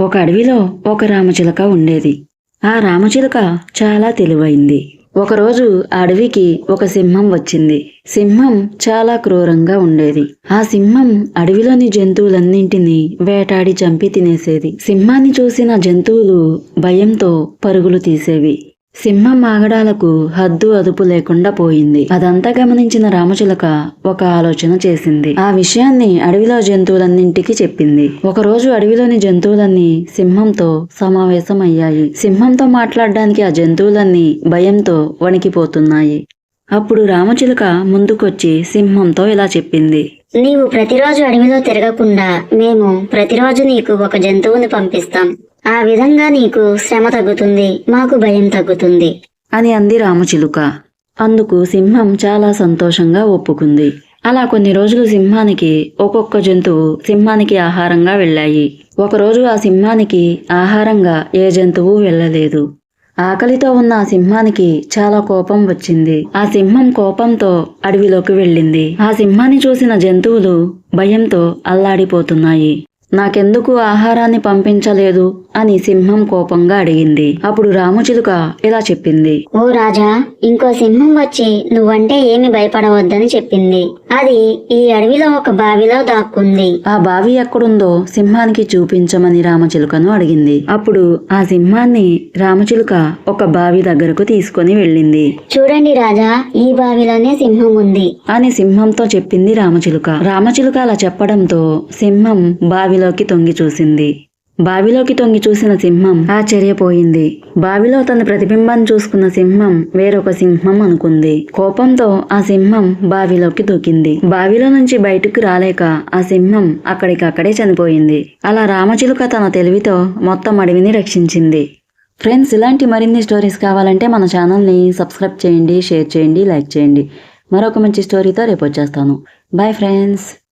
ఒక అడవిలో ఒక రామచిలక ఉండేది. ఆ రామచిలక చాలా తెలివైంది. ఒకరోజు ఆ అడవికి ఒక సింహం వచ్చింది. సింహం చాలా క్రూరంగా ఉండేది. ఆ సింహం అడవిలోని జంతువులన్నింటినీ వేటాడి చంపి తినేసేది. సింహాన్ని చూసిన జంతువులు భయంతో పరుగులు తీసేవి. సింహం ఆగడాలకు హద్దు అదుపు లేకుండా పోయింది. అదంతా గమనించిన రామచిలక ఒక ఆలోచన చేసింది. ఆ విషయాన్ని అడవిలో జంతువులన్నింటికి చెప్పింది. ఒకరోజు అడవిలోని జంతువులన్నీ సింహంతో సమావేశమయ్యాయి. సింహంతో మాట్లాడడానికి ఆ జంతువులన్నీ భయంతో వణికిపోతున్నాయి. అప్పుడు రామచిలుక ముందుకొచ్చి సింహంతో ఇలా చెప్పింది. నీవు ప్రతిరోజు అడవిలో తిరగకుండా మేము ప్రతిరోజు నీకు ఒక జంతువుని పంపిస్తాం. ఆ విధంగా నీకు శ్రమ తగ్గుతుంది, మాకు భయం తగ్గుతుంది అని అంది రామచిలుక. అందుకు సింహం చాలా సంతోషంగా ఒప్పుకుంది. అలా కొన్ని రోజులు సింహానికి ఒక్కొక్క జంతువు సింహానికి ఆహారంగా వెళ్ళాయి. ఒకరోజు ఆ సింహానికి ఆహారంగా ఏ జంతువు వెళ్ళలేదు. ఆకలితో ఉన్న ఆ సింహానికి చాలా కోపం వచ్చింది. ఆ సింహం కోపంతో అడవిలోకి వెళ్ళింది. ఆ సింహాన్ని చూసిన జంతువులు భయంతో అల్లాడిపోతున్నాయి. నాకెందుకు ఆహారాన్ని పంపించలేదు అని సింహం కోపంగా అడిగింది. అప్పుడు రామచిలుక ఇలా చెప్పింది. ఓ రాజా, ఇంకో సింహం వచ్చి నువ్వంటే ఏమి భయపడవద్దని చెప్పింది. అది ఈ అడవిలో ఒక బావిలో దాక్కుంది. ఆ బావి ఎక్కడుందో సింహానికి చూపించమని రామచిలుకను అడిగింది. అప్పుడు ఆ సింహాన్ని రామచిలుక ఒక బావి దగ్గరకు తీసుకొని వెళ్ళింది. చూడండి రాజా, ఈ బావిలోనే సింహం ఉంది అని సింహంతో చెప్పింది రామచిలుక. రామచిలుక అలా చెప్పడంతో సింహం బావిలోకి తొంగి చూసింది. బావిలోకి తొంగి చూసిన సింహం ఆశ్చర్యపోయింది. బావిలో తన ప్రతిబింబాన్ని చూసుకున్న సింహం వేరొక సింహం అనుకుంది. కోపంతో ఆ సింహం బావిలోకి దూకింది. బావిలో నుంచి బయటకు రాలేక ఆ సింహం అక్కడికక్కడే చనిపోయింది. అలా రామచిలుక తన తెలివితో మొత్తం అడవిని రక్షించింది. ఫ్రెండ్స్, ఇలాంటి మరిన్ని స్టోరీస్ కావాలంటే మన ఛానల్ని సబ్స్క్రైబ్ చేయండి, షేర్ చేయండి, లైక్ చేయండి. మరొక మంచి స్టోరీతో రేపు వచ్చేస్తాను. Bye friends.